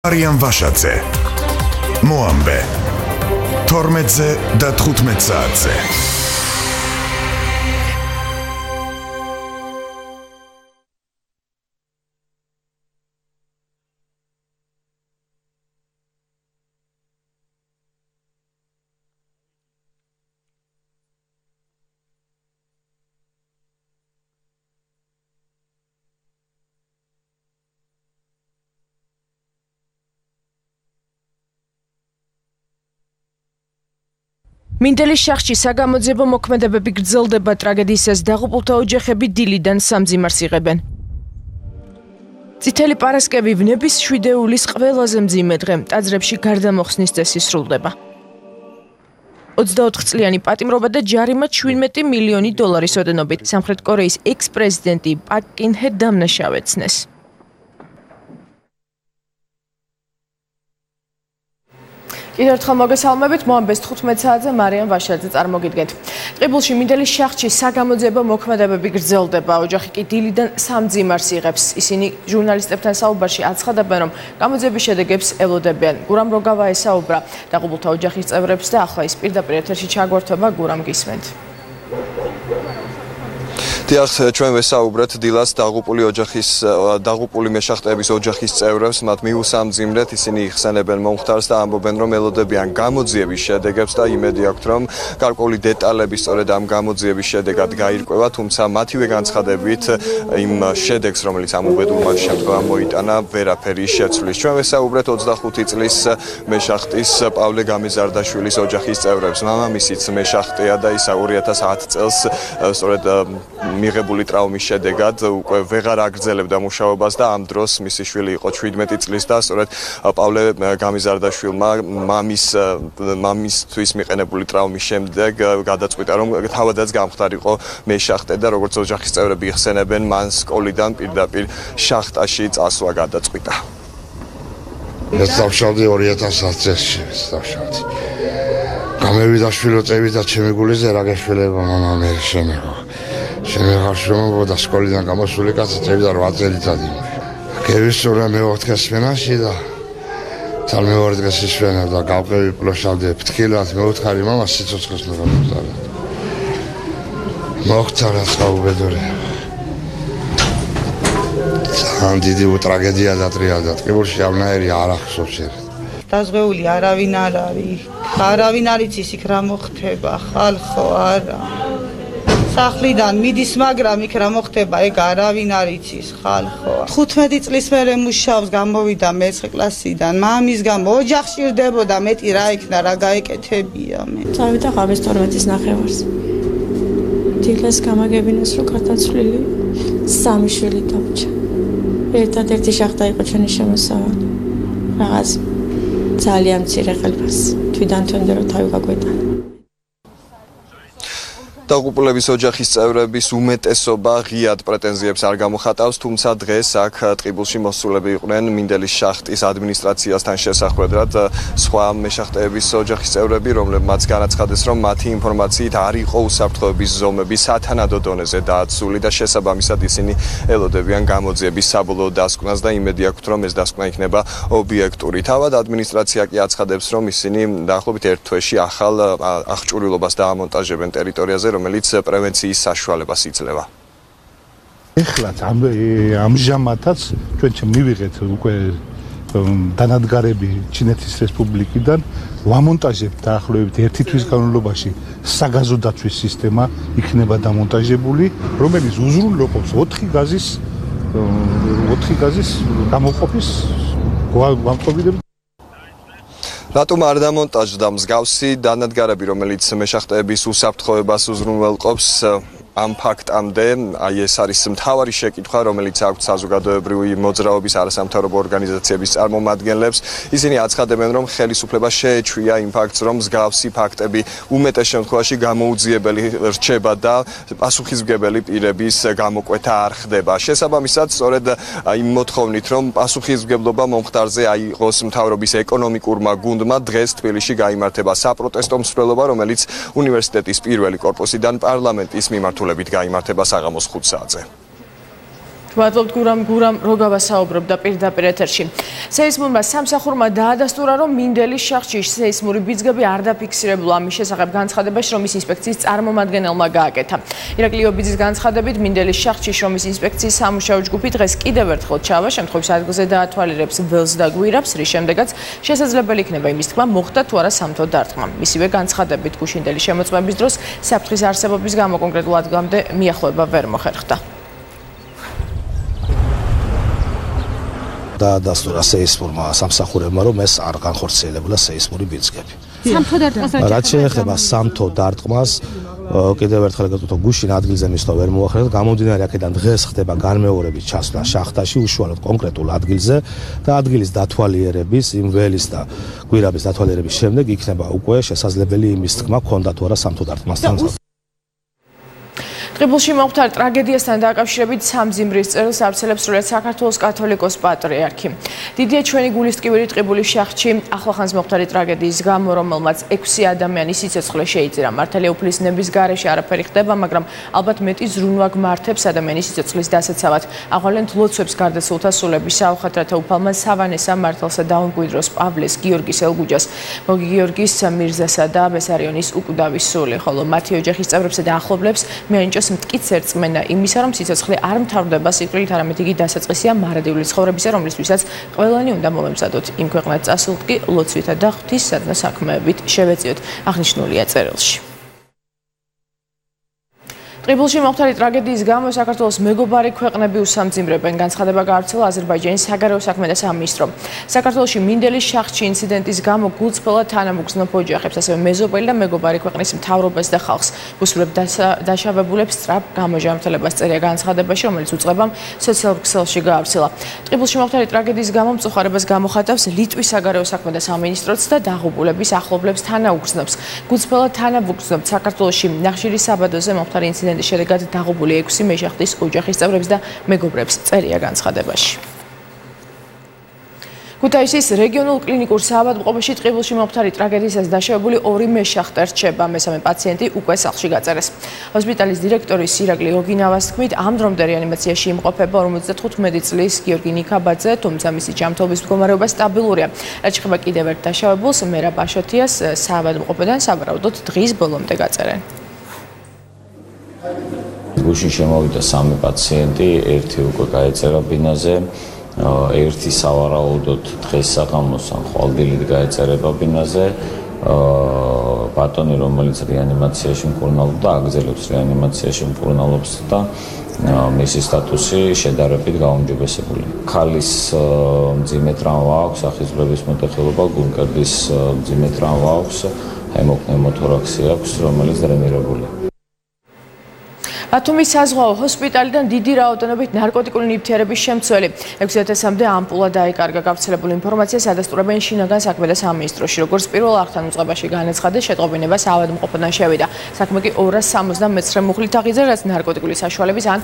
მარიამ ვაშაძე, მოამბე, 12-ზე და 15 საათზე. მინდელის შახში საგამოძიებო მოქმედებები გრძელდება, ტრაგედიისას დაღუპულთა ოჯახები დილიდან სამძიმარს იღებენ. წითელი პარასკევი ვნების შვიდეულის ყველაზე მძიმე დღე, ტაძრებში გარდამოხსნის წესი სრულდება. 24 წლიანი პატიმრობა და ჯარიმა 17 მილიონი დოლარის ოდენობით. სამხრეთ კორეის ექს-პრეზიდენტი პაკ კინ ჰე დამნაშავედ ცნეს. კიდევ ერთხელ მოგესალმებით, მოამბეს 15 საათზე მარიამ ვაშაძე წარმოგიდგენთ. ტყიბულში მინდელის შახში საგამოძიებო მოქმედებები გრძელდება, ოჯახი კი დილიდან სამძიმარს იღებს. ისინი ჟურნალისტებთან საუბარში აცხადებენ, რომ გამოძიების შედეგებს ელოდებიან. გურამ როგავა ესაუბრა დაღუპულთა ოჯახის წევრებს და ახლა ის პირდაპირ ეთერში ჩაგვერთვება. გურამ, გისმენთ. დიახ, ჩვენ ვესაუბრეთ დილას დაღუპული მეშახტეების ოჯახის წევრებს, მათ მიუსამძიმრეთ, ისინი იხსენებენ მომხდარს და ამბობენ, რომ ელოდებიან გამოძიების შედეგებს და იმედი აქვთ, რომ გარკვეული დეტალები სწორედ ამ გამოძიების შედეგად გაირკვევა, თუმცა მათივე განცხადებით იმ შედეგს, რომელიც ამ უბედურმა შემთხვევამ მოიტანა, ვერაფერი შეცვლის. ჩვენ ვესაუბრეთ 25 წლის მეშახტის პავლე გამიზარდაშვილის ოჯახის წევრებს. მამამისიც მეშახტეა და ის 2010 წელს სწორედ მიღებული ტრაუმის შედეგად უკვე ვეღარ აგრძელებდა მუშაობას და ამ დროს მისი შვილი იყო 17 წლის და სწორედ პავლე გამიზარდაშვილმა მამისთვის მიყენებული ტრაუმის შემდეგ გადაწყვიტა, რომ თავადაც გამხდარიყო მეშახტე და როგორც ოჯახის წევრები იხსენებენ, მან სკოლიდან პირდაპირ შახტაში წასვლა გადაწყვიტა. ეს დავშავდი 2010 წელს დავშავდი. გამევიდა შვილოწევი და ჩემი გულიზე რა გეშველება მამა მე შემეღო. შემეღარშრომობა და სკოლიდან გამოსული კაცი წევიდა 8 წელიწადი. გევისურა მე 4 სვენაში და თალმეორ დღეს ისვენა და გავყევი პლოშავდე ფთხილად მე უთხარი მამა სიცოცხლეს მოგამოწარა. მოხდა საუბედური. ძალიან დიდი ტრაგედია დატრიალდა. ტყიბულში ამნაირი არ ახსოვს შენ. დაზღვეული არავინ არ არის. არავინ არ იცის იქ რა მოხდება, ხალხო არა. სახლიდან მიდის, მაგრამ იქ რა მოხდება, ეგ არავინ არ იცის, ხალხო. 15 წლის მერე მუშაობს, გამოვიდა მე-9 კლასიდან. მამის გამო ოჯახში რდებოდა, მეტი რა იქნა, რა გაეკეთებია მე. წავიდა ღამეს 12-ის ნახევარს. დილას გამაგებინეს, რომ გარდაცვლილი 3 შვილი დამჭა. ერთადერთი შახტა იყო ჩვენი შემოსავალი. რაღაც ძალიან მცირე ხელფას. თვითონ თვენდა რომ თავი გაგვეტანა. დაღუპულების ოჯახის წევრების უმეტესობა ღიად პრეტენზიებს არ გამოხატავს, თუმცა დღეს აქ ტყიბულში მოსულები იყვნენ მინდელის შახტის ადმინისტრაციასთან შესახვედრად სხვა მეშახტეების ოჯახის წევრები, რომლებმაც განაცხადეს, რომ მათი ინფორმაციით არ იყო უსაფრთხოების ზომები სათანადო დონეზე დააცული და შესაბამისად ისინი ელოდებიან გამოძიების საბოლოო დასკვნას და იმედი აქვთ, რომ ეს დასკვნა იქნება ობიექტური. თავად ადმინისტრაცია კი აცხადებს, რომ ისინი დაახლოებით 1 თვეში ახალ აღჭურვილობას დაამონტაჟებენ ტერიტორიაზე, რომელიც პრევენციის საშუალებას იძლევა. ეხლაც ამჟამადაც ჩვენ მივიღეთ უკვე დანადგარები ჩინეთის რესპუბლიკიდან, ვამონტაჟებთ დაახლოებით 1 თვის განმავლობაში საგაზო დაცვის სისტემა იქნება დამონტაჟებული, რომელიც უზრუნველყოფს 4 გაზის გამოყოფის გამყოფილებას. რატომ არ დამონტაჟდა მსგავსი დანადგარები, რომელიც მეშახტეების უსაფრთხოებას უზრუნველყოფს? ამ ფაქტამდე ეს არის მთავარი შეკითხვა, რომელიც აქვს საზოგადოებრივი მოძრაობის არასამთავრობო ორგანიზაციების წარმომადგენლებს. ისინი აცხადებენ, რომ ხელისუფლება შეეჩვია იმ ფაქტს, რომ მსგავსი ფაქტები უმეტეს შემთხვევაში გამოუძიებელი რჩება და პასუხისმგებელი პირების გამოკვეთა არ ხდება. შესაბამისად, სწორედ იმ მოთხოვნით, რომ პასუხისმგებლობა მომხდარზე აიღოს მთავრობის ეკონომიკურმა გუნდმა, დღეს თბილისში გაიმართება საპროტესტო მსვლელობა, რომელიც უნივერსიტეტის პირველი კორპუსიდან პარლამენტის მიმართულებით გაიმართება საღამოს 5 საათზე. მადლობთ გურამ როგავასაუბრობდა პირდაპირ ეთერში. სეისმურმა სამსახურმა დაადასტურა, რომ მინდელის შახში სეისმური ბიძგები არ დაფიქსირებულა. ამის შესახებ განცხადებაში შრომის ინსპექციის წარმომადგენელმა გააკეთა. ირაკლი ობიძის განცხადებით, მინდელის შახში შრომის ინსპექციის სამუშაო ჯგუფი დღეს კიდევ ერთხელ ჩავა, შემთხვევის ადგილზე დაათვალიერებს ველს და გვირაბს, რის შემდეგაც შესაძლებელი იქნება იმის თქმა, მოხდა თუ არა სამთო დარტყმა. მისივე განცხადებით, გუშინდელი შემოწმების დროს საფრთხის არსებობის გამო კონკრეტულ ადგილამდე მიახლოება ვერ მოხერხდა. დაადასტურა სეისმურმა სამსახურებმა, რომ ეს არ განხორციელებულა სეისმური ბიძგები. სამთო დარტყმას რაც შეეხება სამთო დარტყმას, კიდევ ერთხელ გეტყვით, გუშინ ადგილზე მისვლა ვერ მოახერხეთ. გამომდინარე აქედან დღეს ხდება განმეორების ჩასვლა შახტაში, უშუალოდ კონკრეტულ ადგილზე და ადგილის დათვალიერების, იმ ველის და გვირაბის დათვალიერების შემდეგ იქნება უკვე შესაძლებელი იმის თქმა, ქონდა თუ არა სამთო დარტყმასთან. ტყიბულში მომხდარ ტრაგედიასთან დაკავშირებით სამძიმრის წერილს ავრცელებს სრულიად საქართველოს კათოლიკოს პატრიარქი. დიდია ჩვენი გულისტკივილი ტყიბულის შახში ახლახანს მომხდარი ტრაგედიის გამო, რომელმაც 6 ადამიანის სიცოცხლე შეიწირა. მართალია უფლისნების გარეშე არაფერი ხდება, მაგრამ ალბათ მეტი ზრუნვა გმართებს ადამიანის სიცოცხლის დასაცავად. აღვავლენთ ლოცვებს გარდაცვლილთა სულების საუხად, რათა უფალმა სავანესა მართალსა დაუმკვიდროს პავლეს, გიორგის ელგუჯას, მოგი გიორგის მირზასა და ბესარიონის უკვდავის სული, ხოლო მათი ოჯახის წევრებსა და ახლობლებს მიანიჭოს მტკიცე რწმენა იმისა, რომ სიცოცხლე არ მთავრდება სიკვდილით, არამედ იგი დასაწყისია მარადიული ცხოვრებისა, რომლისთვისაც ყველანი უნდა მომემზადოთ. იმ ქვეყნად წასულთ კი ლოცვითა და ღვთისადმი საქმეებით შევეწიოთ. აღნიშნულია წერილში. ტყიბულში მომხდარი ტრაგედიის გამო საქართველოს მეგობარი ქვეყნები უსამძიმრებენ. განცხადება გაავრცელა აზერბაიჯანის საგარეო საქმეთა სამინისტრომ. საქართველოში მინდელის შახში ინციდენტის გამო გულწრფელად თანამოგზნო ოჯახებს, ასევე მეზობელი და მეგობარი ქვეყნის მთავრობას და ხალხს უსურვებ დაშავებულებს სწრაფ გამოჯანმრთელებას წერია განცხადებაში, რომელიც უწყებამ სოციალურ ქსელში გაავრცელა. ტყიბულში მომხდარი ტრაგედიის გამო მწუხარებას გამოხატავს ლიტვის საგარეო საქმეთა სამინისტროც და დაღუპულების ახლობლებს თანაუგზნობს. გულწრფელად თანამოგზნობთ საქართველოში ნახშირის საბადოზე მომხდარი ინციდენტის შედეგად დაღუპული 6 მეშახტის ოჯახის წევრებს და მეგობრებს წერია განცხადებაში. ქუთაისის რეგიონულ კლინიკურ საავადმყოფოში ტყიბულში მომხდარი ტრაგედიისას დაშავებული 2 მეშახტე რჩება, მესამე პაციენტი უკვე სახლში გაწერეს. ჰოსპიტალის დირექტორის ირაკლი ოგინავას თქმით, ამ დრომდე რეანიმაციაში იმყოფება 55 წლის გიორგი ნიქაბაძე, თუმცა მისი ჯანმრთელობის მდგომარეობა სტაბილურია. რაც შეეხება კიდევ ერთ დაშავებულს, მერაბ აშოთიას საავადმყოფოდან სავარაუდოდ დღის ბოლომდე გაწერენ. გუშინ შემოვიდა 3 პაციენტი, ერთი უკვე გაეწერა ბინაზე, ერთი სავარაუდოდ დღეს საღამოს ან ხვალდილით გაეწერება ბინაზე. ბატონი, რომელიც რეანიმაციაში მკურნალობდა, აგზელებს რეანიმაციაში მკურნალობს და მისი სტატუსი შედარებით გაუმჯობესებული. ქალის მძიმე ტრავმა აქვს, ახიზვლების მოტეხილობა, გულმკერდის მძიმე ტრავმა აქვს, ჰემოპნევმოთორაქსი აქვს, რომელიც დრენირებულია. ბათუმის საზღვაო ჰოსპიტალიდან დიდი რაოდენობით ნარკოტიკული ნივთიერების შემცველი 6000-მდე ამპულა დაიკარგა. გავრცელებული ინფორმაციას ადასტურებენ შინაგან საქმეთა სამინისტროში. როგორც პირველ აღთან უწყებაში განაცხადეს, შეტყობინება საავადმყოფოდან შევიდა. საქმე კი 279 მუხლით აღიძრა, რაც ნარკოტიკული საშუალების ან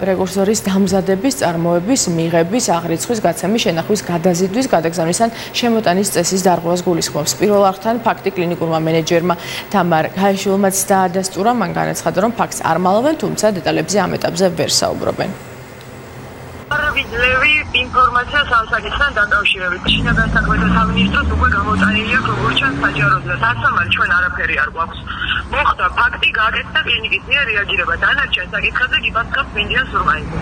პრეკურსორის დამზადების, წარმოების, მიღების, აღრიცხვის, გაცემის, შენახვის, გადაზიდვის, გადაგზავნის ან შემოტანის წესის დარღვევას გულისხმობს. პირველ აღთან ფაქტი კლინიკურმა მენეჯერმა თამარ გაიშვილმაც დაადასტურა. მან განაცხადა, რომ ფაქტს არ მალავენ, თუმცა დეტალებზე ამ ეტაპზე ვერ საუბრობენ. ვიძლევი ინფორმაციას ამ საკითხთან დაკავშირებით. შინაგან საქმეთა სამინისტროს უკვე გამოტანილი აქვს როგორც ჩანს საჯაროზე. დასამალ ჩვენ არაფერი არ გვაქვს. მოხდა ფაქტი, გააკეთა კლინიკის მიერ რეაგირება. დანარჩენ საკითხებზე გიპასუხებს მინდიან სურმაიძე.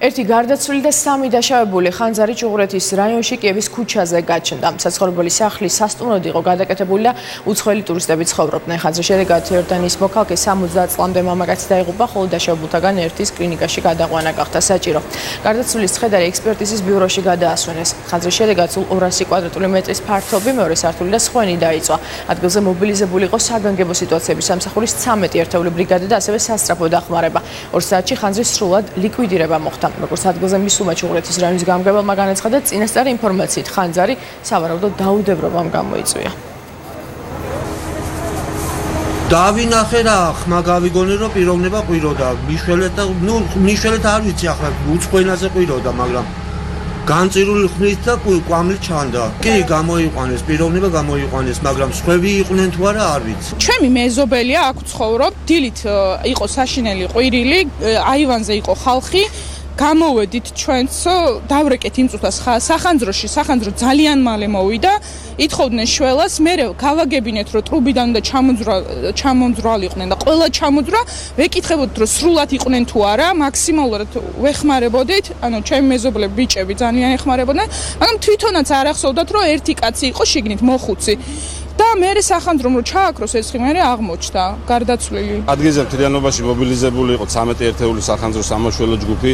ერთი გარდაცვლილი და 3 დაშავებული ხანძარი ჭუღურეთის რაიონში კიევის ქუჩაზე გაჩნდა. საცხოვრებელი სახლი სასტუმროდ იყო გადაკეთებული და უცხოელი ტურისტები ცხოვრობდნენ. ხანძრის შედეგად იორდანიის მოქალაქე 70 წლამდე მამაკაცი დაიღუპა, ხოლო დაშავებულთაგან ერთის კლინიკაში გადაყვანა გახდა საჭირო. გარდაცვლილის ცხედარი ექსპერტიზის ბიუროში გადაასვენეს. ხანძრის შედეგად სულ 200 კვადრატული მეტრის ფართობი, მეორე სართული და სხვენი დაიწვა. ადგილზე მობილიზებული იყო საგანგებო სიტუაციების სამსახურის 13 ერთეული ბრიგადა და ასევე სასწრაფო დახმარება. 2 საათში ხანძრის სრულად ლიკვიდირება მოხდა. როგორც ადგილზე მისულმა ჭუღურეთის რაიონის გამგებელმა განაცხადა, წინასწარი ინფორმაციით ხანძარი სავარაუდოდ დაუდევრობამ გამოიწვია. დავინახე რა, ხმა გავიგონე, რომ პიროვნება ყვიროდა. მიშველეთ არ ვიცი ახლა უცხო ენაზე ყვიროდა, მაგრამ განწირული ხმით და კვამლი ჩანდა. კი, გამოიყვანეს, პიროვნება გამოიყვანეს, მაგრამ სხვები იყვნენ თუ არა არ ვიცი. ჩემი მეზობელია, აქ ვცხოვრობ, დილით იყო საშინელი ყვირილი, აივანზე იყო ხალხი. გამოვედით ჩვენც დავრეკეთ იმ წუთას სახანძრო ძალიან მალე მოვიდა ითხოვდნენ შველას მე გავაგებინეთ რომ ტრუბიდან უნდა ჩამონძრალიყვნენ და ყველა ჩამოძრა ვეკითხებოდით რომ სრულად იყვნენ თუ არა მაქსიმალურად ვეხმარებოდით ანუ ჩემი მეზობლები ბიჭები ძალიან ეხმარებოდნენ მაგრამ თვითონაც არ ახსოვდათ რომ ერთი კაცი იყო შიგნით მოხუცი და მე სახანძრომ რომ ჩააქროს ეს ხიმერი აღმოჩნდა გარდაცვლილი. ადგილზე მთლიანობაში მობილიზებული იყო 13 ერთეული სახანძრო სამაშველო ჯგუფი.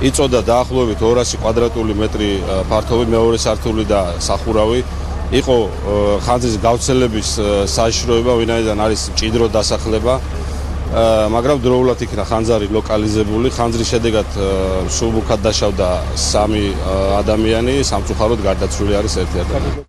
იწოდა დაახლოებით 200 კვადრატული მეტრი ფართობი მეორე სართული და სახურავი. იყო ხანძრის გავრცელების საშიშროება, ვინაიდან არის მჭიდრო დასახლება. მაგრამ დროულად იქნა ხანძარი ლოკალიზებული. ხანძრის შედეგად სულბუქად დაშავდა 3 ადამიანი, სამწუხაროდ გარდაცვლილი არის 1 ადამიანი.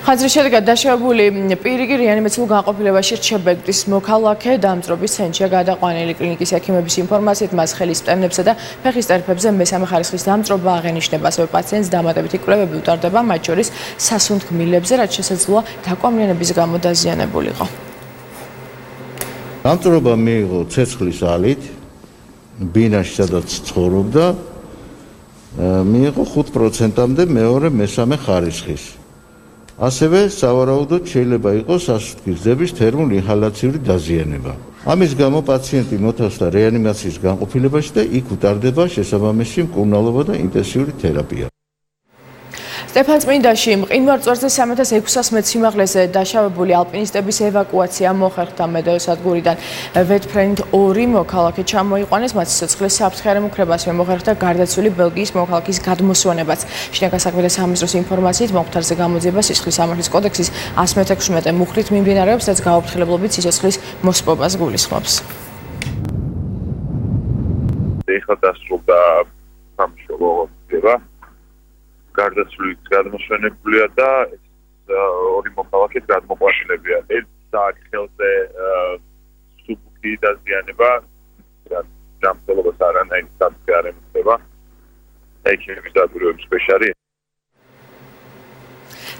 ხანძრის შედეგად დაშავებული პირი კი რეანიმაციულ განყოფილებაში რჩებეგდის მოქალაქე დამწრობის ცენტრშია გადაყვანილი კლინიკის ექიმების ინფორმაციით მას ხელის მტევნებსა და ფეხის წერფებზე მესამე ხარისხის დამწრობა აღენიშნება ასევე პაციენტს დამატებითი კვლევები უტარდება მათ შორის სასუნთქმილებზე რაც შესაძლოა დაკვამლიანების გამო დაზიანებულიყო. დამწრობა მიიღო ცეცხლის ალით ბინაში სადაც ცხოვრობდა მიიღო 5%-მდე მეორე მესამე ხარისხის ასევე სავარაუდოდ შეიძლება იყოს სასუნთქის გზების თერმულ-ინჰალაციური დაზიანება. ამის გამო პაციენტი მოთავსდა რეანიმაციის განყოფილებაში და იქ უტარდება შესაბამისი მკურნალობა და ინტენსიური თერაპია. სტეფანწმინდაში მყინვარწვერზე 3600 მეტ სიმაღლეზე დაშავებული ალპინისტების ევაკუაცია მოხერხდა მედეო სადგურიდან. ვეთფრენდ 2 მოქალაქე ჩამოიყვანეს, მათ სიცოცხლის საფრთხე მუქრებას მოხერხდა გარდაცვლილი ბელგიის მოქალაქის გადმოსვენებაც. შინაგან საქმეთა სამინისტროს ინფორმაციით მომხდარზე გამოძიება სისხლის სამართლის კოდექსის 116 მუხრით მიმდინარეობს, რაც გაუფრთხილებლობით სიცოცხლის მოსპობას გულისხმობს. ეხლა დასრულდა სამშობლო მოძიება. გარდაცვლილიც გადმოსვენებულია და ორი მოქალაქე გადმოყვანილებია. ეს საათზე სუბუქი დაზიანება ჯანმრთელობას არანაირი საფრთხე არ ემუქრება. ექიმების დაკვირვების ქვეშ.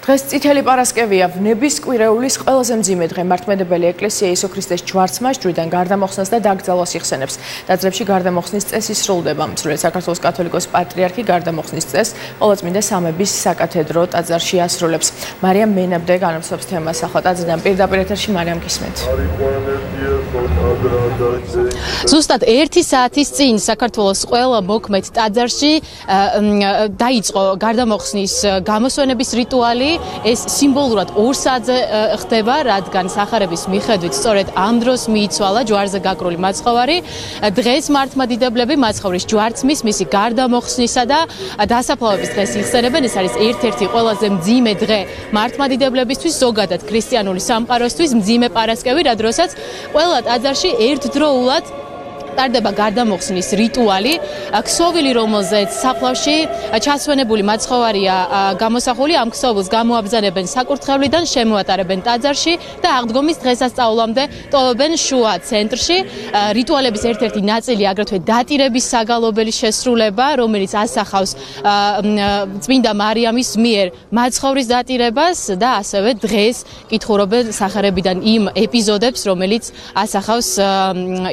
დღეს წითელი პარასკევია ვნების კვირეულის ყველაზე მძიმე დღე მართლმადიდებელი ეკლესია იესო ქრისტეს ჯვარცმას ჯვრიდან გარდამოხსნას და დაკრძალვას იხსენებს. ტაძრებში გარდამოხსნის წესი სრულდება. მსურველი საქართველოს კათოლიკოს პატრიარქი გარდამოხსნის წესს ყოველწმინდა სამების საკათედრო ტაძარში ასრულებს. მარიამ მენაბდე განაცხადებს თემას ახლა ტაძრიდან პირდაპირ ეთერში მარიამ გისმენთ. ზუსტად 1 საათის წინ საქართველოს ყველა მოქმედ ტაძარში დაიწყო გარდამოხსნის გამოსვენების რიტუალი. ეს სიმბოლურად 2 საათზე ხდება, რადგან სახარების მიხედვით სწორედ ამ დროს მიიცვალა ჯვარზე გაკრული მაცხოვარი. დღეს მართლმადიდებლები მაცხოვრის ჯვარცმის, მისი გარდამოხსნისა და დასაფლავების დღეს იხსენებენ. ეს არის ერთ-ერთი ყველაზე მძიმე დღე მართლმადიდებლებისთვის, ზოგადად ქრისტიანული სამყაროსთვის მძიმე პარასკევი, რა დროსაც ყველა ტაძარში ერთდროულად ტარდება გარდამოხსნის რიტუალი. ქსოვილი, რომელზეც საფლავში ჩასვენებული მაცხოვარია გამოსახული, ამ ქსოვილს გამოაბრძანებენ საკურთხევლიდან, შემოატარებენ ტაძარში და აღდგომის დღესასწაულამდე ტოვებენ შუა ცენტრში. რიტუალების ერთ-ერთი ნაწილი აგრეთვე დატირების საგალობელი შესრულება, რომელიც ასახავს წმინდა მარიამის მიერ მაცხოვრის დატირებას და ასევე დღეს კითხულობენ სახარებიდან იმ ეპიზოდებს, რომელიც ასახავს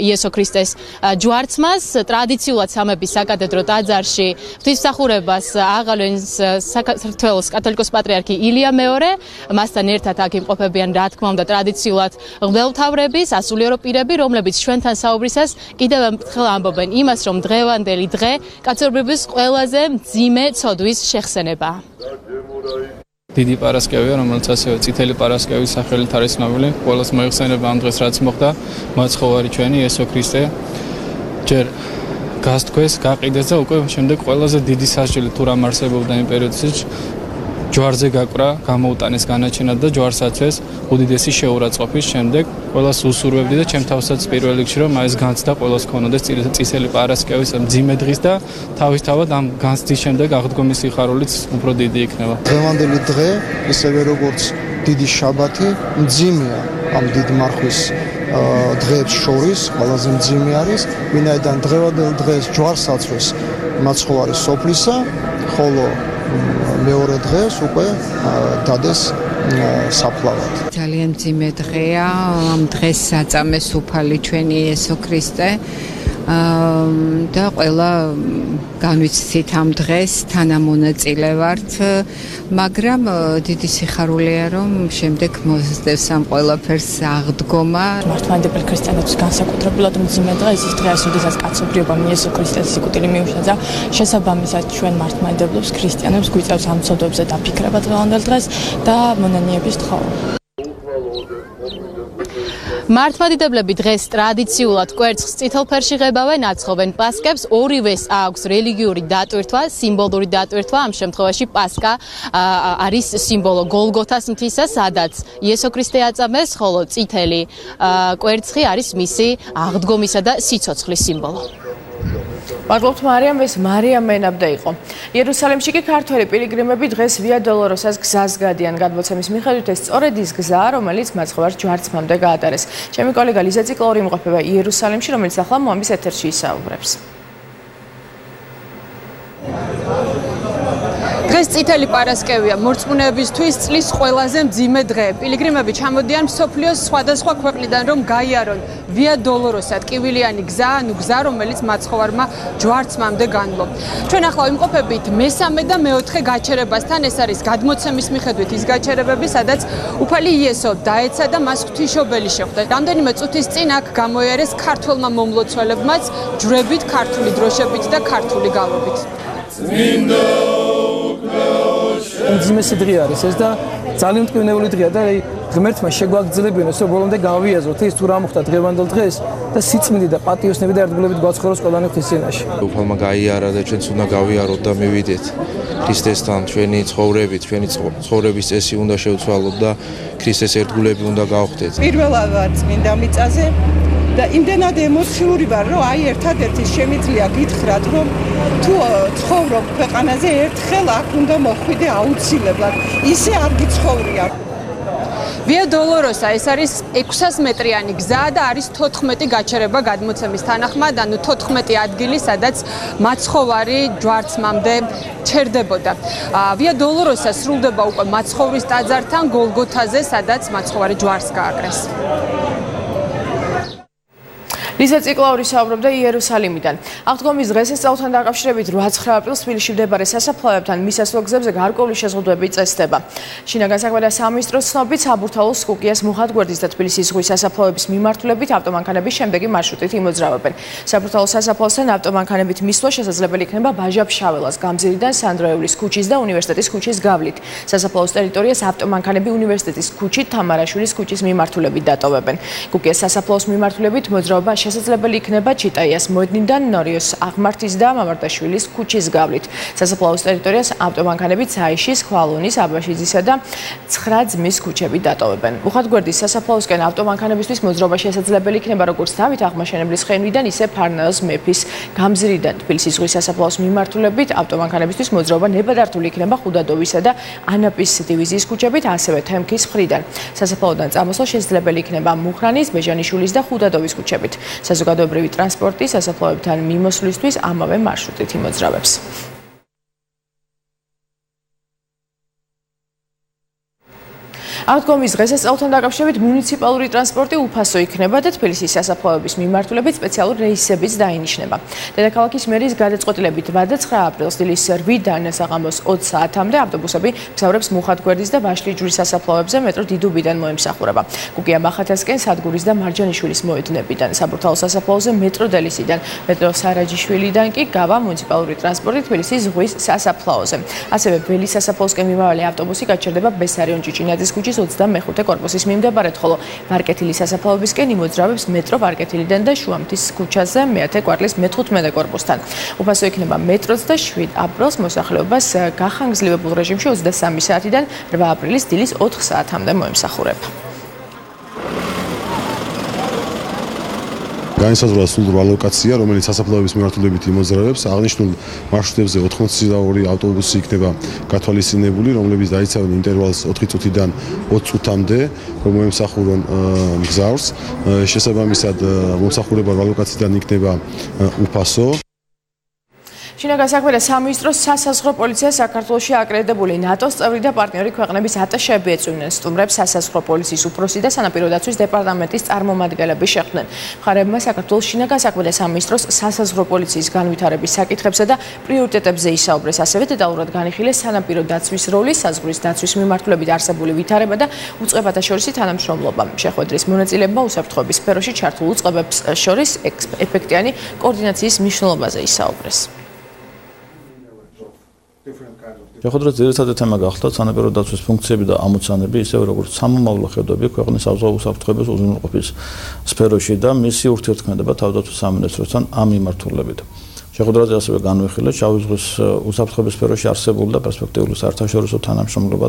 იესო ქრისტეს ჯვარცმას. ტრადიციულად სამების საკათედრო ტაძარში ღვთისმსახურებას აღალვენს საქართველოს კათოლიკოს პატრიარქი ილია მეორე. მასთან ერთად აქ იმყოფებიან რა თქმა უნდა ტრადიციულად მღვდელმთავრები, სასულიერო პირები, რომლებიც ჩვენთან საუბრისას კიდევ ერთხელ ამბობენ იმას, რომ დღევანდელი დღე კაცობრიობის ყველაზე მძიმე ცოდვის შეხსენება. დიდი პარასკევია, რომელიც ასევე წითელი პარასკევის სახელით არის ცნობილი. ყველას მოიხსენება ამ დღეს რაც მოხდა, მაცხოვარი ჩვენი იესო ქრისტე ჯერ გასთქვეს, გაყიდეს და უკვე შემდეგ ყველაზე დიდი სასჯელი თუ რამ არსებობდა იმ პერიოდში ჯვარზე გაკვრა, გამოუტანეს განაჩენად და ჯვარს აცვეს უდიდესი შეურაცხყოფის შემდეგ. ყველას უსურვებდი და ჩემ თავსაც პირველ რიგში რომ ეს განცდა ყველას ქონოდეს წითელი პარასკევის მძიმე დღის და თავისთავად ამ განცდის შემდეგ აღდგომის სიხარულიც უფრო დიდი იქნება. დღევანდელი დღე, ისევე როგორც დიდი შაბათი, მძიმეა ამ დიდ მარხვის დღეებს შორის, ყველაზე მძიმე არის, ვინაიდან დღევანდელ დღეს ჯვარს აცვეს მაცხოვარი სოფლისა, ხოლო მეორე დღეს უკვე დადეს საფლავად. ძალიან მძიმე დღეა, ამ დღეს საწამეს უფალი ჩვენი იესო ქრისტე. და ყველა განვიცდით ამ დღეს თანამონაწილე ვართ, მაგრამ დიდი სიხარულია, რომ შემდეგ მოსდევს ამ ყველაფერს აღდგომა. მართლმადიდებელი ქრისტიანობის განსაკუთრებულად მძიმე დღე ის დღეა, როდესაც კაცობრიობამ იესო ქრისტეს სიკვდილი მიუშალა. შესაბამისად ჩვენ მართლმადიდებლებს ქრისტიანებს გვიწევს ამ ცოდვებზე დაფიქრება დღევანდელ დღეს და მონანიების თხოვნა. მართლმადიდებლები დღეს ტრადიციულად კვერცხს წითელ ფერში ღებავენ, აცხობენ პასკებს, ორივეს აქვს რელიგიური დატვირთვა, სიმბოლური დატვირთვა, ამ შემთხვევაში პასკა არის სიმბოლო გოლგოთას მთისა, სადაც იესო ქრისტე აწამეს, ხოლო წითელი კვერცხი არის მისი აღდგომისა და სიცოცხლის სიმბოლო. მადლობთ მარიამ, ეს მარიამ მენაბდა იყო. იერუსალიმში კი ქართველი პილიგრიმები დღეს ვია დოლოროსას გზას გადიან. გადმოცემის მიხედვით ეს სწორედ ის გზა, რომელიც მაცხოვარ ჯვარცმამდე გაატარეს. ჩემი კოლეგა ლიზა ციკლორი იმყოფება იერუსალიმში, რომელიც ახლა მოამბის ეთერში ისაუბრებს. დღეს წითელი პარასკევია, მორწმუნეებისთვის წლის ყველაზე მძიმე დღე. პილიგრიმები ჩამოდიან მსოფლიოს სხვადასხვა ქვეყნიდან, რომ გაიარონ ვია დოლოროსა, ტკივილიანი გზა, ანუ გზა, რომელიც მაცხოვარმა ჯვარცმამდე განვლო. ჩვენ ახლა ვიმყოფებით მესამე და მეოთხე გაჩერებასთან, ეს არის გადმოცემის მიხედვით ის გაჩერებები, სადაც უფალი იესო დაეცა და მას ღვთისმშობელი შეხვდა. რამდენიმე წუთის წინ აქ გამოიარეს ქართველმა მომლოცველებმაც ჯვრებით, ქართული დროშებით და ქართული გალობით. მძიმესი დღე არის ეს და ძალიან მტკივნეული დღეა და ღმერთმა შეგვაგრძელებინოს რომ ბოლომდე გავიაზროთ ის თუ რა მოხდა დღევანდელ დღეს და სიწმინდე და პატიოსნები და ერთგულებით გვაცხოვროს ყველანი ღვთის წინაშე. უფალმა გაიარა და ჩვენც უნდა გავიაროთ და მივიდეთ ქრისტესთან ჩვენი ცხოვრებით, ჩვენი ცხოვრების წესი უნდა შევცვალოთ და ქრისტეს ერთგულები უნდა გავხდეთ. პირველად ვარ წმინდა მიწაზე და იმდენად ემოციური ვარ, რომ აი ერთადერთი შემიძლია გითხრათ, რომ თუ ცხოვრობ ქვეყანაზე ერთხელ აქ უნდა მოხვიდე აუცილებლად. ისე არ გიცხოვრია. ვია დოლოროსა, ეს არის 600 მეტრიანი გზა და არის 14 გაჩერება გადმოცემის თანახმად, ანუ 14 ადგილი, სადაც მაცხოვარი ჯვარცმამდე ჩერდებოდა. ვია დოლოროსა სრულდება უკვე მაცხოვრის ტაძართან გოლგოთაზე, სადაც მაცხოვარი ჯვარს გააკრეს. ლიზა ციკლაური საუბრობდა იერუსალიმიდან. აღდგომის დღეს სწავლთან დაკავშირებით 8-9 აპრილს თბილისში მდებარე სასაფლაოებთან მისასვლელ გზებზე გარკვეული შეზღუდვები წესდება. შინაგან საქმეთა სამინისტროს ცნობით საბურთალოს, კუკიას, მუხათგვერდის და თბილისის ზღვის სასაფლაოების მიმართულებით ავტომანქანები შემდეგი მარშრუტით იმოძრავებენ. საბურთალოს სასაფლაოსთან ავტომანქანებით მისვლა შესაძლებელი იქნება ბაჟა-ფშაველას, გამზირიდან, სანდროევლის ქუჩის და უნივერსიტეტის ქუჩის გავლით. სასაფლაოს ტერიტორიას ავტომანქანები უნივერსიტეტის ქუჩით, თამარაშვილის ქუჩის მიმართულებით დატოვებენ. კუკიას სასაფლაოს მიმართულებით მოძრაობა შესაძლებელი იქნება ჩიტაიას მოედნიდან, ნორიოს აღმართის და მამარდაშვილის ქუჩის გავლით. სასაფლაოს ტერიტორიას ავტომანქანებით საიშის, ხვალონის, აბაშიძისა და ცხრაძმის ქუჩები დატოვებენ. მუხათგვერდის სასაფლაოსკენ ავტომანქანებისთვის მოძრაობა შესაძლებელი იქნება როგორც დავით აღმაშენებლის ხეივნიდან, ისე ფარნაოს მეფის გამზირიდან. თბილისის ზღვის სასაფლაოს მიმართულებით ავტომანქანებისთვის მოძრაობა ნებადართული იქნება ხუდადოვისა და ანაპის დივიზიის ქუჩებით, ასევე თემქის მხრიდან. სასაფლაოდან წამოსვლა შესაძლებელი იქნება მუხრანის, ბეჟანიშვილის და ხუდადოვის ქუჩებით. საზოგადოებრივი ტრანსპორტი სასაფლაოებთან მიმოსვლისთვის ამავე მარშრუტით იმოძრავებს. აღდგომის დღესასწაულთან დაკავშირებით მუნიციპალური ტრანსპორტი უფასო იქნება და თბილისის სასაფლაოების მიმართულებით სპეციალური რეისებიც დაინიშნება. დედაქალაქის მერის გადაწყვეტილებით 9 აპრილს დილის 8-დან საღამოს 20 საათამდე ავტობუსები მგზავრებს მუხათგვერდის და ვაშლიჯვრის სასაფლაოებზე მეტრო დიდუბიდან მოემსახურება. კუკია მახათასკენ, სადგურის და მარჯანიშვილის მოედნებიდან. საბურთალოს სასაფლაოზე მეტრო დელისიდან, მეტრო სარაჯიშვილიდან კი გავა მუნიციპალური ტრანსპორტი თბილისის ზღვის სასაფლაოზე. ასევე ველის სასაფლაოსკენ მიმავალი ავტობუსი გაჩერდება ბესარიონ ჭიჭინაძის ქუჩის 25 კორპუსის მიმდებარედ, ხოლო ვარკეთილის სასაფლაოებისკენ იმოძრავებს მეტრო ვარკეთილიდან და შუამთის ქუჩაზე მე-10 კვარტლის მე-15 კორპუსთან. უფასო იქნება მეტროც და 7 აპრილს მოსახლეობას გახანგრძლივებულ რეჟიმში 23 საათიდან 8 აპრილის დილის 4 საათამდე მოემსახურება. განისაზღვრა სრულ ალოკაცია, რომელიც სასაფლაოების მიმართულებით იმოძრავებს. აღნიშნულ მარშრუტებზე 82 ავტობუსი იქნება გათვალისწინებული, რომლებიც დაიცავენ ინტერვალს 4 წუთიდან 20 წუთამდე, რომ მოემსახურონ მგზავრს. შესაბამისად, მომსახურება ალოკაციიდან იქნება უფასო. შინაგან საქმეთა სამინისტროს სასაზღვრო პოლიცია საქართველოში აკრედიტებული ნატოს წევრი და პარტნიორი ქვეყნების ატაშეები ეწვივნენ სტუმრებს სასაზღვრო პოლიციის უფროსი და სანაპირო დაცვის დეპარტამენტის წარმომადგენლები შეხვდნენ. მხარეებმა საქართველოს შინაგან საქმეთა სამინისტროს სასაზღვრო პოლიციის განვითარების საკითხებსა და პრიორიტეტებზე ისაუბრეს. ასევე დეტალურად განიხილეს სანაპირო დაცვის როლი, საზღვრის დაცვის მიმართულებით არსებული ვითარება და უწყებათა შორისი თანამშრომლობა. შეხვედრის მონაწილეებმა უსაფრთხოების სფეროში ჩართულ უწყებებს შორის ეფექტიანი კოორდინაციის მნიშვნელობაზე ისაუბრეს. შეხვედრის ძირითადი თემა გახდა სანაპირო დაცვის ფუნქციები და ამოცანები, ისევე როგორც სამომავლო ხედვები ქვეყნის საზღვაო უსაფრთხოების უზრუნველყოფის სფეროში და მისი ურთიერთქმედება თავდაცვის სამინისტროსთან ამ მიმართულებით. შეხვედრაზე ასევე განვიხილეთ შავი ზღვის უსაფრთხოების სფეროში არსებული და პერსპექტიული საერთაშორისო თანამშრომლობა.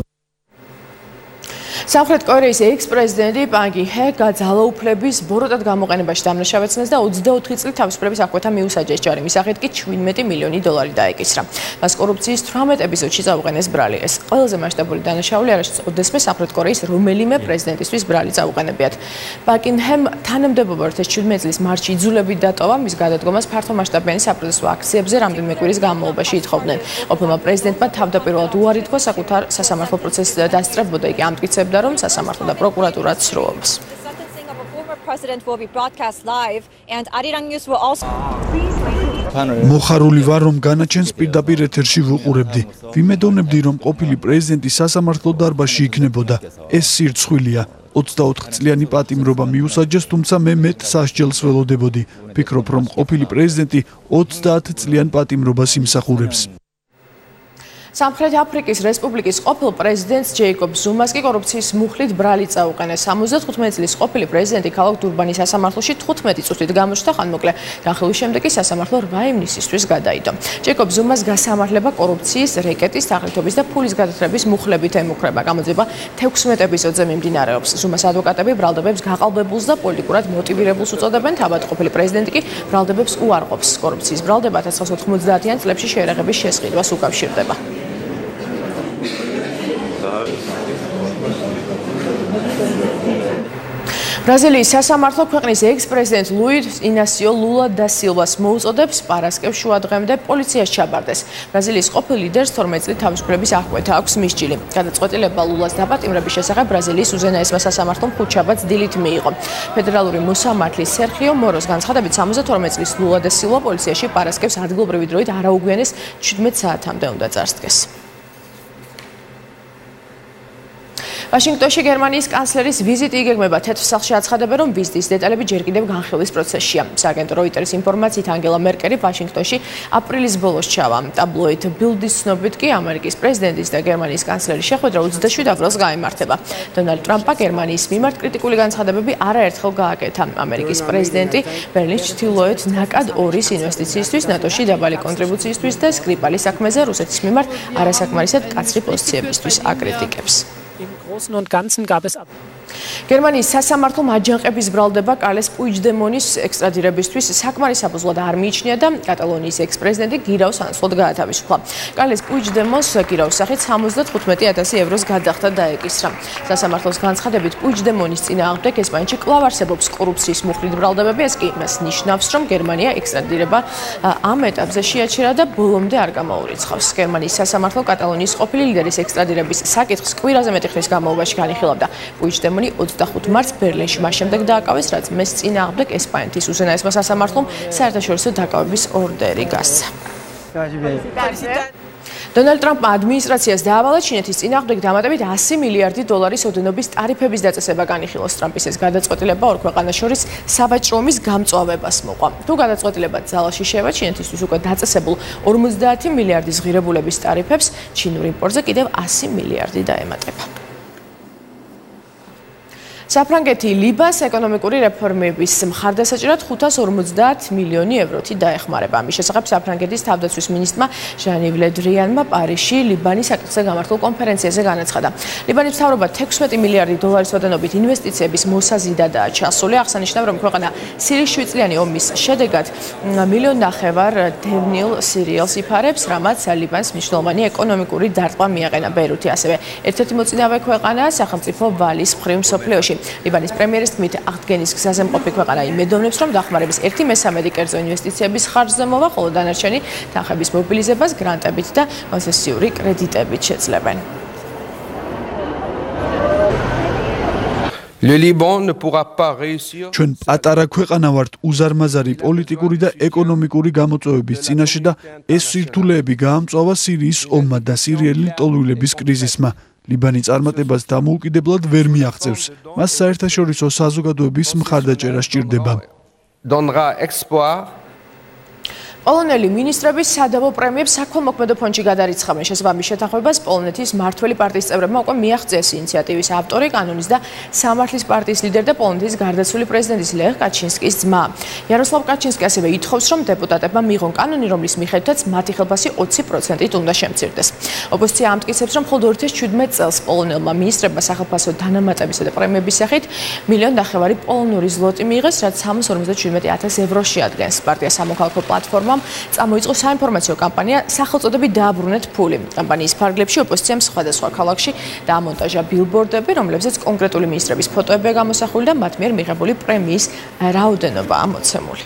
სამხრეთ კორეის ექს-პრეზიდენტი პან გი ჰე ძალაუფლების ბოროტად გამოყენებაში დამნაშავეცნეს და 24 წლით თავისუფლების აღკვეთა მიუსაჯეს. ჯარი მისახეთ კი 17 მილიონი დოლარი დაეკისრა. მას კორუფციის 18 ეპიზოდში წაუყენეს ბრალი. ეს ყველაზე მასშტაბური დანაშაული არის ოდესმე სამხრეთ კორეის რომელიმე პრეზიდენტისთვის ბრალი წაუყენებიათ. პან გი ჰემ თანამდებობა 2017 წლის მარტში იძულებით დატოვა, მის გადადგომას ფართომასშტაბიანი საპროტესტო აქციებზე რამდენიმე კვირის განმავლობაში ითხოვდნენ. ყოფილმა პრეზიდენტმა თავდაპირველად უარი თქვა საკუთარ სასამართლო პროცესს დასწრებოდა, იგი ამტკიცებდა რომ სასამართლო და პროკურატურა ცრუობს. მოხარული ვარ რომ განაჩენს პირდაპირ ეთერში ვუყურებდი. ვიმედოვნებდი რომ ყოფილი პრეზიდენტი სასამართლო დარბაზში იქნებოდა. ეს სირცხვილია. 24 წლიანი პატიმრობა მიუსაჯეს, თუმცა მე მეტ სასჯელს ველოდებოდი. ფიქრობ რომ ყოფილი პრეზიდენტი 30 წლიან პატიმრობას იმსახურებს. სამხრეთ აფრიკის რესპუბლიკის ყოფილ პრეზიდენტს ჯეიკობ ზუმას კი კორუფციის მუხლით ბრალი წაუყენეს. 75 წლის ყოფილი პრეზიდენტი ქალაქ დურბანის სასამართლოში 15 წუთით გამოჩნდა ხანმოკლე. განხილვის შემდეგ კი სასამართლო 8 ივნისისთვის გადაიდო. ჯეიკობ ზუმას გასამართლება კორუფციის, რეკეტის, თაღლითობის და ფულის გადათრების მუხლებით ემუქრება. გამოძიება 16 ეპიზოდზე მიმდინარეობს. ზუმას ადვოკატები ბრალდებებს გაყალბებულს და პოლიტიკურად მოტივირებულს უწოდებენ. თავად ყოფილი პრეზიდენტი კი ბრალდებებს უარყოფს. კორუფციის ბრალდება 1990-იან წლებში შეერაღების შესყიდვას უკავშირდება. ბრაზილიის სასამართლო ქვეყნის ექს-პრეზიდენტ ლუის ინასიო ლულა და სილვას მოუწოდებს პარასკევს შუადღემდე პოლიციას ჩაბარდეს. ბრაზილიის ყოფილ ლიდერს 12 წლით თავისუფლების აღკვეთა აქვს მისჯილი. გადაწყვეტილება ლულას დაპატიმრების შესახებ ბრაზილიის უზენაესმა სასამართლომ ხუთშაბათს დილით მიიღო. ფედერალური მოსამართლე სერხიო მოროს განცხადებით 72 წლის ლულა და სილვა პოლიციაში პარასკევს ადგილობრივი დროით არაუგვიანეს 17 საათამდე უნდა წარსდგეს. ვაშინგტონში გერმანიის კანცლერის ვიზიტი იგეგმება. თეთრსახლში აცხადებენ, რომ ვიზიტის დეტალები ჯერ კიდევ განხილვის პროცესშია. სააგენტო როიტერის ინფორმაციით ანგელა მერკელი ვაშინგტონში აპრილის ბოლოს ჩავა. ტაბლოიდ ბილდის ცნობით კი ამერიკის პრეზიდენტის და გერმანიის კანცლერის შეხვედრა 27 აპრილს გაიმართება. დონალდ ტრამპმა გერმანიის მიმართ კრიტიკული განცხადებები არაერთხელ გააკეთა. ამერიკის პრეზიდენტი ბერლინის ჩრდილოეთ ნაკად ორის ინვესტიციისთვის, ნატოში დაბალი კონტრიბუციისთვის და სკრიპალის საქმეზე რუსეთის მიმართ არასაკმარისად მკაცრი პოზიციებისთვის აკრიტიკებს. გერმანიის სასამართლომ აჯანყების ბრალდება კალეს პუიჯდემონის ექსტრადირებისთვის საკმარის საფუძვლად არ მიიჩნია და კატალონიის ექს-პრეზიდენტი გირაოს ანსვლად გაათავისუფლა. კალეს პუიჯდემონს გირაოს სახით 75,000 ევროს გადახდა დაეკისრა. სასამართლოს განცხადებით პუიჯდემონის წინააღმდეგ ესპანეთში კვლავ არსებობს კორუფციის მუხლით ბრალდებები. ეს კი იმას ნიშნავს, რომ გერმანია ექსტრადირება ამ ეტაპზე შეაჩერა და ბოლომდე არ გამოურიცხავს. გერმანიის სასამართლო კატალონიის ყოფილი ლიდერის ექსტრადირების საკითხს კვირაზე მეტი ხნის განმავლობაში განიხილავდა. პუიჯდემონი 25 მარტს ბერლინში მას შემდეგ დააკავეს, რაც მის წინააღმდეგ ესპანეთის უზენაესმა სასამართლომ საერთაშორისო დაკავების ორდერი გასცა. დონალდ ტრამპმა ადმინისტრაციას დაავალა ჩინეთის წინააღმდეგ დამატებით 100 მილიარდი დოლარის ოდენობის ტარიფების დაწესება განიხილოს. ტრამპის ეს გადაწყვეტილება ორ ქვეყანას შორის სავაჭრო ომის გამწვავებას მოყვა. თუ გადაწყვეტილება ძალაში შევა, ჩინეთისთვის უკვე დაწესებულ 50 მილიარდის ღირებულების ტარიფებს ჩინურ იმპორტზე კიდევ 100 მილიარდი დაემატება. საფრანგეთი ლიბანს ეკონომიკური რეფორმების მხარდასაჭერად 550 მილიონი ევროთი დაეხმარება. ამის შესახებ საფრანგეთის თავდაცვის მინისტრმა ჟანი ვლედრიანმა პარიზში ლიბანის საკითხზე გამართულ კონფერენციაზე განაცხადა. ლიბანის მთავრობა 16 მილიარდი დოლარის ოდენობით ინვესტიციების მოსაზიდადაა ჩასული. აღსანიშნავია, რომ ქვეყანა სირიის 7 წლიანი ომის შედეგად 1,5 მილიონ დევნილ სირიელს იფარებს, რამაც ლიბანს მნიშვნელოვანი ეკონომიკური დარტყმა მიაყენა. ბეირუთი ასევე ერთ-ერთი მოწინავე ქვეყანაა სახელმწიფო ვალის მხრივ მსოფლიოში. ლიბანის პრემიერის თქმით, აღდგენის გზაზე მყოფი ქვეყანა იმედოვნებს, რომ დახმარების 1/3 კერძო ინვესტიციების ხარჯზე მოვა, ხოლო დანარჩენი თანხების მობილიზებას გრანტებით და კონცესიური კრედიტებით შეძლებენ. ჩვენ პატარა ქვეყანა ვართ უზარმაზარი პოლიტიკური და ეკონომიკური გამოწვევების წინაშე და ეს სირთულეები გაამწვავა სირიის ომმა და სირიელი ტოლვილების კრიზისმა. ლიბანი წარმატებას დამოუკიდებლად ვერ მიაღწევს. მას საერთაშორისო საზოგადოების მხარდაჭერა სჭირდება. პოლონელი მინისტრები სადავო პრემიებს საქველმოქმედო ფონდში გადარიცხავენ. შესაბამის შეთანხმებას პოლონეთის მართველი პარტიის წევრებმა უკვე მიაღწიეს. ინიციატივის ავტორი კანონის და სამართლის პარტიის ლიდერი და პოლონეთის გარდაცვლილი პრეზიდენტის ლეხ კაჩინსკის ძმა. იაროსლავ კაჩინსკი ასევე ითხოვს, რომ დეპუტატებმა მიიღონ კანონი, რომლის მიხედვითაც მათი ხელფასი 20%-ით უნდა შემცირდეს. ოპოზიცია ამტკიცებს, რომ მხოლოდ 2017 წელს პოლონელმა მინისტრებმა სახელფასო დანამატებისა და პრემიების სახით 1,5 პოლონური ზლოტი მიიღეს, რაც 357,000 ევროში ადგენს. პარტია სამოქალაქო პლატფორმა წამოიწყო საინფორმაციო კამპანია სახელწოდებით დააბრუნეთ ფული. კამპანიის ფარგლებში ოპოზიციამ სხვადასხვა ქალაქში დაამონტაჟა ბილბორდები, რომლებზეც კონკრეტული მინისტრების ფოტოებია გამოსახული და მათ მიერ მიღებული პრემიის რაოდენობაა მოცემული.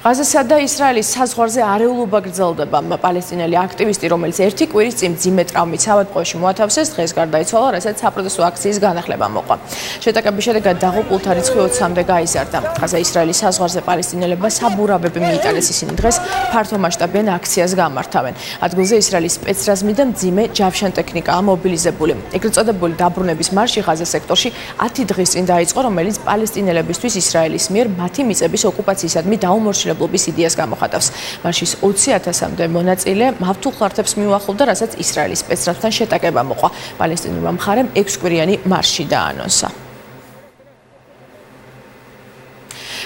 ღაზასა და ისრაელის საზღვარზე არეულობა გრძელდება. პალესტინელი აქტივისტი, რომელიც ერთი კვირის წინ მძიმე ტრავმით საავადმყოფოში მოათავსეს, დღეს გარდაიცვალა, რასაც საპროტესტო აქციის განახლება მოყვა. შეტაკების შედეგად დაღუპულთა რიცხვი 20-მდე გაიზარდა. ღაზა-ისრაელის საზღვარზე პალესტინელებმა საბურავები მიიტანეს, ისინი დღეს ფართომასშტაბიან აქციას გამართავენ. ადგილზე ისრაელის სპეცრაზმი და მძიმე ჯავშან ტექნიკაა მობილიზებული. ეგრეთ წოდებული დაბრუნების მარში ღაზა სექტორში 10 დღის წინ დაიწყო, რომელიც პალესტინელებისთვის ისრაელის მიერ მათი მიწების ოკუპაციისადმი დაუმორჩილებლობის იდეას გამოხატავს. მარშის 20,000-მდე მონაწილე მავთულ ხართებს მიუახლოვდა, რასაც ისრაელის სპეცრაზმთან შეტაკება მოყვა. პალესტინურმა მხარემ 6-კვირიანი მარში დაანონსა.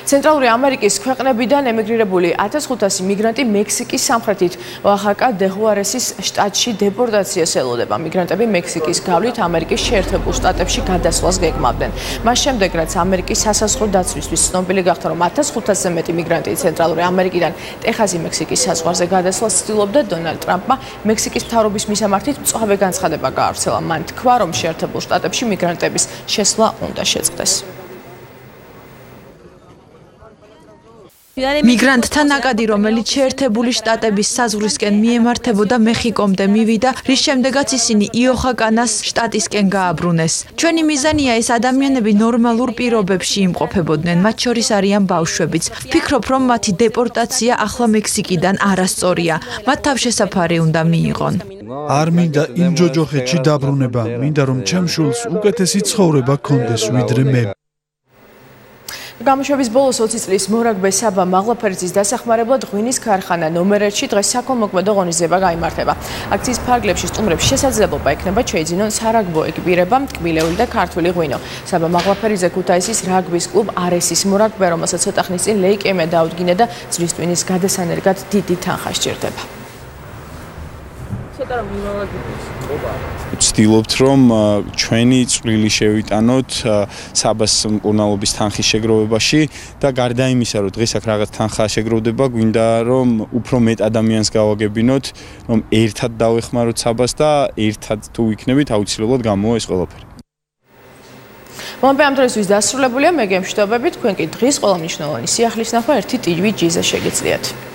ცენტრალური ამერიკის ქვეყნებიდან ემიგრირებული 1500 მიგრანტი მექსიკის სამხრეთით ოახაკა დე ხუარესის შტატში დეპორტაციას ელოდება. მიგრანტები მექსიკის გავლით ამერიკის შეერთებულ შტატებში გადასვლას გეგმავდნენ. მას შემდეგ, რაც ამერიკის სასაზღვრო დაცვისთვის ცნობილი გახდა, რომ 1500-ზე მეტი მიგრანტი ცენტრალური ამერიკიდან ტეხასი მექსიკის საზღვარზე გადასვლას ცდილობდა, დონალდ ტრამპმა მექსიკის მთავრობის მისამართით მწვავე განცხადება გაავრცელა. მან თქვა, რომ შეერთებულ შტატებში მიგრანტების შესვლა უნდა შეწყდეს. მიგრანტთა ნაკადი, რომელიც შეერთებული შტატების საზღვრისკენ მიემართებოდა მეხიკომდე მივიდა, რის შემდეგაც ისინი იოჰაკანას შტატისკენ გააბრუნეს. ჩვენი მიზანია ეს ადამიანები ნორმალურ პირობებში იმყოფებოდნენ, მათ შორის არიან ბავშვებიც. ვფიქრობ, რომ მათი დეპორტაცია ახლა მექსიკიდან არასწორია. მათ თავშესაფარი უნდა მიიღონ. არ მინდა იმ ჯოჯოხეთში დაბრუნება, მინდა რომ ჩემ შვილს უკეთესი ცხოვრება ჰქონდეს ვიდრე მე. გამოშვების ბოლოს 20 წლის მორაგბე საბა მაღლაფერიძის დასახმარებლად ღვინის ქარხანა ნომერ 1-ში დღეს საქველმოქმედო ღონისძიება გაიმართება. აქციის ფარგლებში სტუმრებს შესაძლებლობა ექნება შეიძინონ სარაგბო ეკბირება, ტკბილეული და ქართული ღვინო. საბა მაღლაფერიძე ქუთაისის რაგბის კლუბ არესის მორაგბე, რომელსაც ცოტა ხნის წინ ლეიკემია დაუდგინა და ძვლის ტვინის გადასანერგად დიდი თანხა სჭირდება. ცოტა რომ მიმოვაგებინოს. ვცდილობთ, რომ ჩვენი წვლილი შევიტანოთ საბას მკურნალობის თანხის შეგროვებაში და გარდა იმისა, რომ დღეს აქ რაღაც თანხა შეგროვდება, გვინდა რომ უფრო მეტ ადამიანს გავაგებინოთ, რომ ერთად დავეხმაროთ საბას და ერთად თუ ვიქნებით, აუცილებლად გამოვა ეს ყველაფერი. მომბე ამ დროისთვის დასრულებულია, მე გემშვიდობებით, თქვენ კი დღის ყველა მნიშვნელოვანი სიახლის ნახვა ერთი ტივი ჯიზე შეგიძლიათ.